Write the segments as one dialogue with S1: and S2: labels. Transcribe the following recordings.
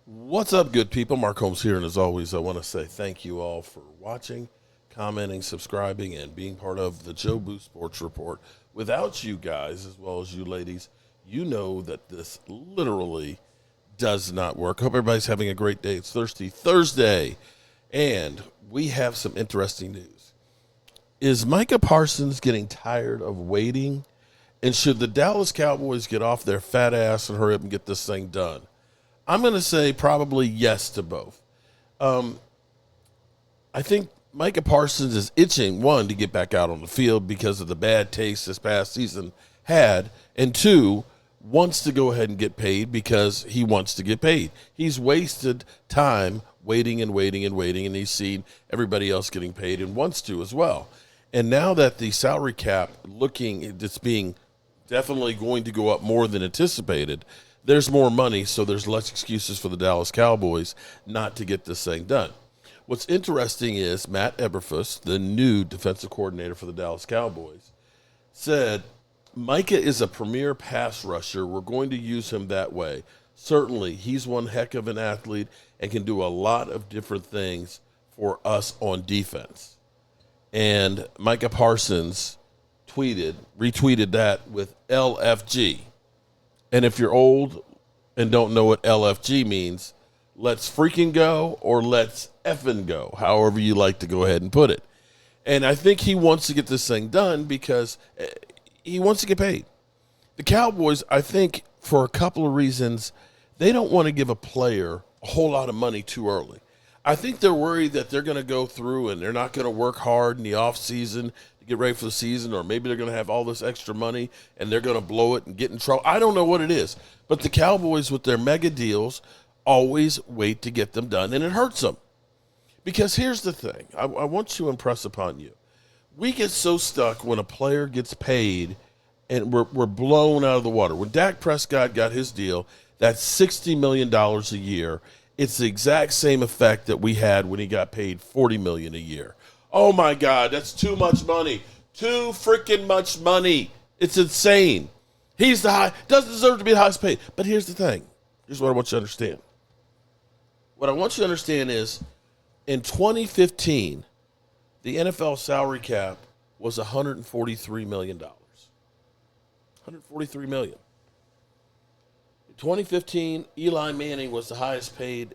S1: What's up, good people? Mark Holmes here, and as always, I want to say thank you all for watching, commenting, subscribing, and being part of the Joe Boo Sports Report. Without you guys, as well as you ladies, you know that this literally does not work. Hope everybody's having a great day. It's Thirsty Thursday, and we have some interesting news. Is Micah Parsons getting tired of waiting? And should the Dallas Cowboys get off their fat ass and hurry up and get this thing done? I'm going to say probably yes to both. I think Micah Parsons is itching, one, to get back out on the field because of the bad taste this past season had, and two, wants to go ahead and get paid because he wants to get paid. He's wasted time waiting and waiting and waiting, and he's seen everybody else getting paid and wants to as well. And now that the salary cap it's being definitely going to go up more than anticipated, there's more money, so there's less excuses for the Dallas Cowboys not to get this thing done. What's interesting is Matt Eberflus, the new defensive coordinator for the Dallas Cowboys, said, Micah is a premier pass rusher. We're going to use him that way. Certainly, he's one heck of an athlete and can do a lot of different things for us on defense. And Micah Parsons retweeted that with LFG. And if you're old and don't know what LFG means, let's freaking go or let's effing go, however you like to go ahead and put it. And I think he wants to get this thing done because he wants to get paid. The Cowboys, I think, for a couple of reasons, they don't want to give a player a whole lot of money too early. I think they're worried that they're going to go through and they're not going to work hard in the offseason to get ready for the season, or maybe they're going to have all this extra money and they're going to blow it and get in trouble. I don't know what it is. But the Cowboys, with their mega deals, always wait to get them done, and it hurts them. Because here's the thing. I want to impress upon you. We get so stuck when a player gets paid and we're blown out of the water. When Dak Prescott got his deal, that's $60 million a year. It's the exact same effect that we had when he got paid $40 million a year. Oh my God, that's too much money. Too freaking much money. It's insane. Doesn't deserve to be the highest paid. But here's the thing. Here's what I want you to understand. What I want you to understand is in 2015, the NFL salary cap was $143 million. $143 million. 2015, Eli Manning was the highest paid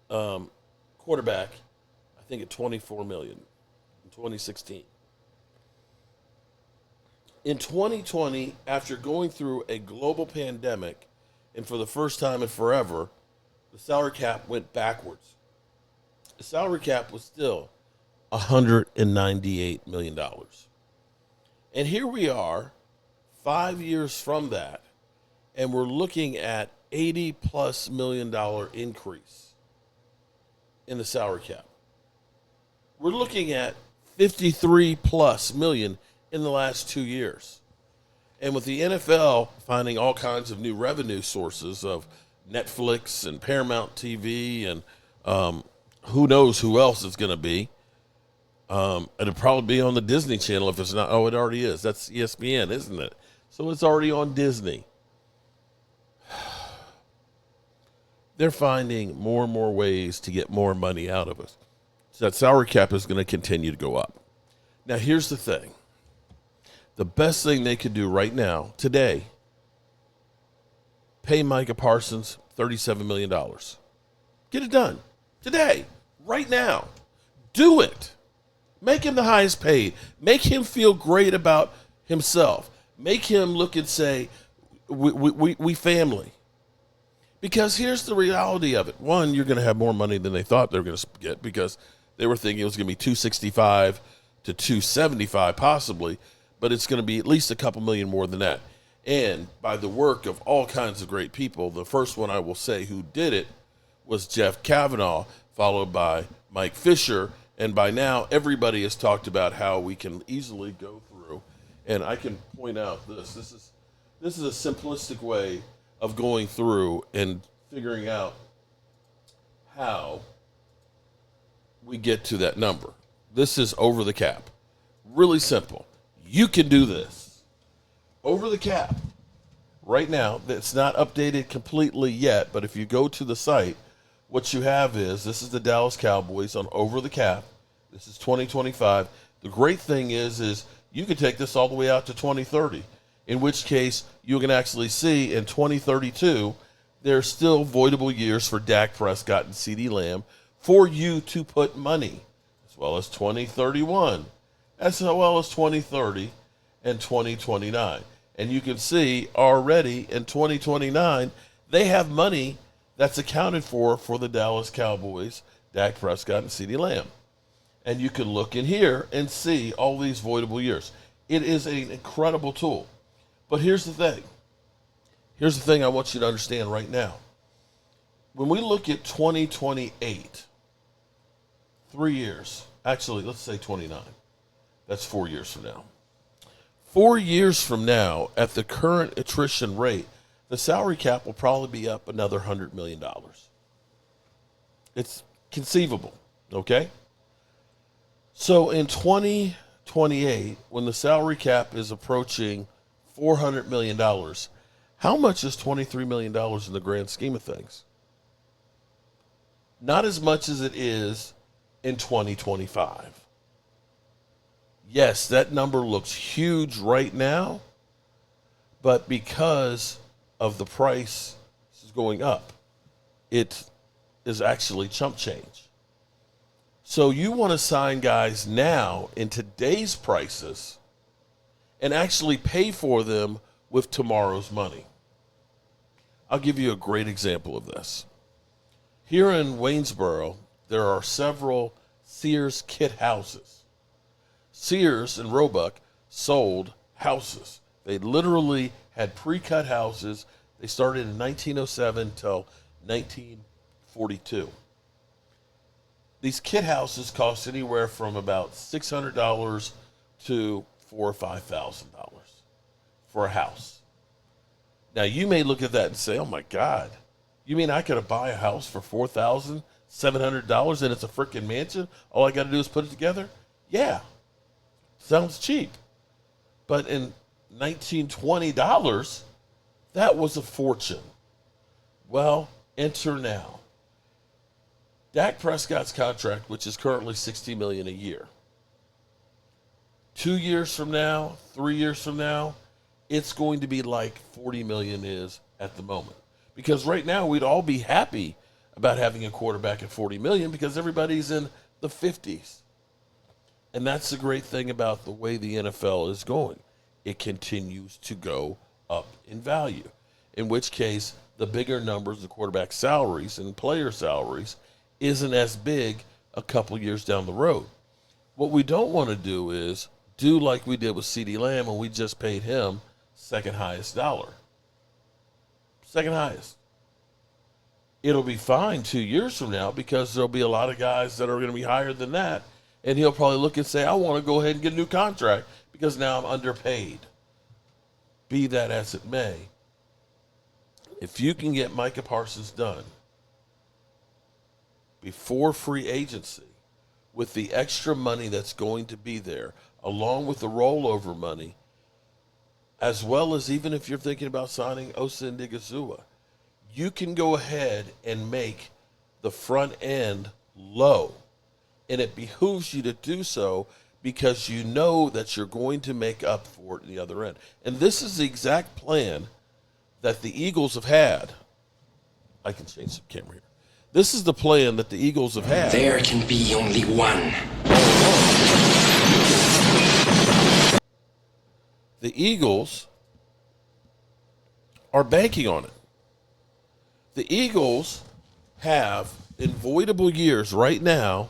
S1: quarterback, I think at $24 million in 2016. In 2020, after going through a global pandemic, and for the first time in forever, the salary cap went backwards. The salary cap was still $198 million. And here we are, 5 years from that, and we're looking at $80+ million increase in the salary cap. We're looking at $53+ million in the last 2 years. And with the NFL finding all kinds of new revenue sources of Netflix and Paramount TV and who knows who else it's going to be. It'll probably be on the Disney Channel if it's not. Oh, it already is. That's ESPN, isn't it? So it's already on Disney. They're finding more and more ways to get more money out of us. So that salary cap is going to continue to go up. Now, here's the thing. The best thing they could do right now, today, pay Micah Parsons $37 million. Get it done. Today. Right now. Do it. Make him the highest paid. Make him feel great about himself. Make him look and say, we family. Because here's the reality of it. One, you're going to have more money than they thought they were going to get because they were thinking it was going to be 265 to 275 possibly, but it's going to be at least a couple million more than that. And by the work of all kinds of great people, the first one I will say who did it was Jeff Kavanaugh, followed by Mike Fisher. And by now, everybody has talked about how we can easily go through. And I can point out this. This is a simplistic way of going through and figuring out how we get to that number. This is over the cap. Really simple. You can do this. Over the cap. Right now, it's not updated completely yet, but if you go to the site, what you have is this is the Dallas Cowboys on over the cap. This is 2025. The great thing is you can take this all the way out to 2030, in which case you can actually see in 2032 there's still voidable years for Dak Prescott and CeeDee Lamb for you to put money, as well as 2031, as well as 2030 and 2029. And you can see already in 2029 they have money that's accounted for the Dallas Cowboys, Dak Prescott and CeeDee Lamb. And you can look in here and see all these voidable years. It is an incredible tool. But here's the thing. Here's the thing I want you to understand right now. When we look at 2028, 3 years, actually, let's say 29. That's 4 years from now. 4 years from now, at the current attrition rate, the salary cap will probably be up another $100 million. It's conceivable, okay? So in 2028, when the salary cap is approaching $400 million, how much is $23 million in the grand scheme of things? Not as much as it is in 2025. Yes, that number looks huge right now, but because of the price going up, it is actually chump change. So you want to sign guys now in today's prices and actually pay for them with tomorrow's money. I'll give you a great example of this. Here in Waynesboro, there are several Sears kit houses. Sears and Roebuck sold houses. They literally had pre-cut houses. They started in 1907 until 1942. These kit houses cost anywhere from about $600 to $4,000 or $5,000 for a house. Now, you may look at that and say, oh, my God, you mean I could buy a house for $4,700 and it's a freaking mansion? All I got to do is put it together? Yeah, sounds cheap. But in $1920, that was a fortune. Well, enter now. Dak Prescott's contract, which is currently $60 million a year. 2 years from now, 3 years from now, it's going to be like $40 million is at the moment. Because right now we'd all be happy about having a quarterback at $40 million because everybody's in the 50s. And that's the great thing about the way the NFL is going. It continues to go up in value, in which case the bigger numbers, the quarterback salaries and player salaries, isn't as big a couple years down the road. What we don't want to do is do like we did with CeeDee Lamb when we just paid him second highest dollar. Second highest. It'll be fine 2 years from now because there'll be a lot of guys that are going to be higher than that, and he'll probably look and say, I want to go ahead and get a new contract because now I'm underpaid. Be that as it may, if you can get Micah Parsons done before free agency with the extra money that's going to be there, along with the rollover money, as well as even if you're thinking about signing Osa Ndigazua, you can go ahead and make the front end low. And it behooves you to do so because you know that you're going to make up for it in the other end. And this is the exact plan that the Eagles have had. I can change the camera here. This is the plan that the Eagles have had.
S2: There can be only one.
S1: The Eagles are banking on it. The Eagles have, in voidable years right now,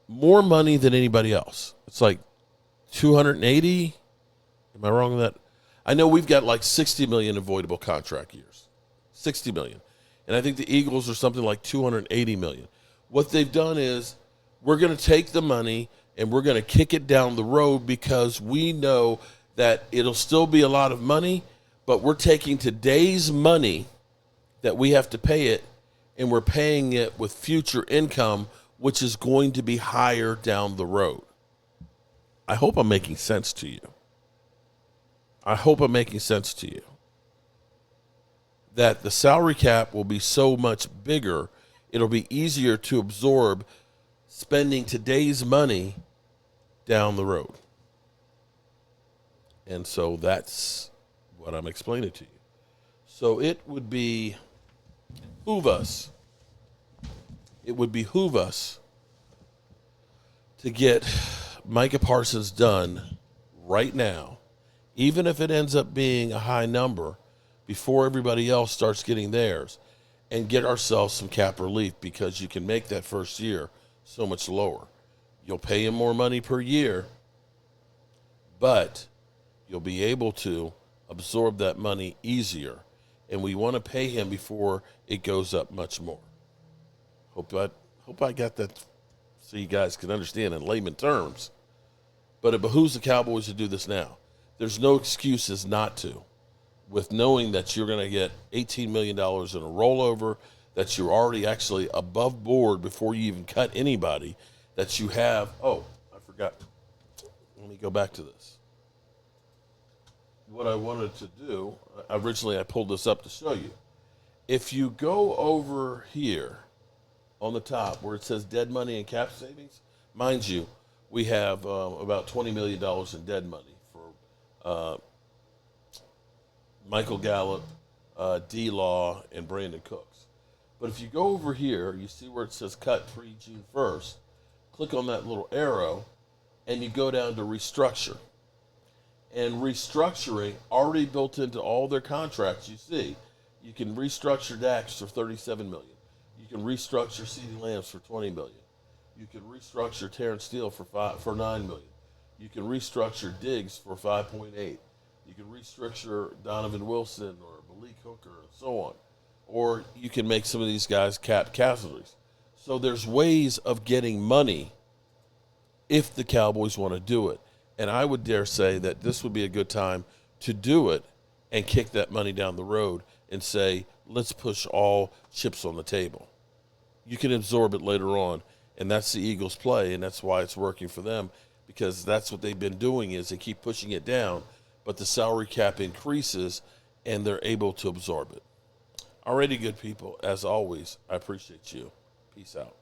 S1: more money than anybody else. It's like 280. Am I wrong on that? I know we've got like 60 million avoidable contract years. 60 million. And I think the Eagles are something like 280 million. What they've done is we're going to take the money and we're going to kick it down the road because we know that it'll still be a lot of money, but we're taking today's money that we have to pay it and we're paying it with future income, which is going to be higher down the road. I hope I'm making sense to you. I hope I'm making sense to you. That the salary cap will be so much bigger, it'll be easier to absorb spending today's money down the road. And so that's what I'm explaining to you. So it would behoove us to get Micah Parsons done right now, even if it ends up being a high number, before everybody else starts getting theirs, and get ourselves some cap relief, because you can make that first year so much lower. You'll pay him more money per year, but you'll be able to absorb that money easier. And we want to pay him before it goes up much more. Hope I got that so you guys can understand in layman terms. But it behooves the Cowboys to do this now. There's no excuses not to, with knowing that you're going to get $18 million in a rollover, that you're already actually above board before you even cut anybody, that you have. Oh, I forgot. Let me go back to this. What I wanted to do, originally I pulled this up to show you. If you go over here on the top where it says dead money and cap savings, mind you, we have about $20 million in dead money for Michael Gallup, D-Law, and Brandon Cooks. But if you go over here, you see where it says cut pre-June 1st, click on that little arrow, and you go down to restructure. And restructuring, already built into all their contracts, you see, you can restructure Dax for $37 million. You can restructure CeeDee Lambs for $20 million. You can restructure Terrence Steele for $9 million. You can restructure Diggs for $5.8. You can restructure Donovan Wilson or Malik Hooker and so on. Or you can make some of these guys cap casualties. So there's ways of getting money if the Cowboys want to do it. And I would dare say that this would be a good time to do it and kick that money down the road and say, let's push all chips on the table. You can absorb it later on, and that's the Eagles' play, and that's why it's working for them, because that's what they've been doing is they keep pushing it down, but the salary cap increases, and they're able to absorb it. Alrighty, good people. As always, I appreciate you. Peace out.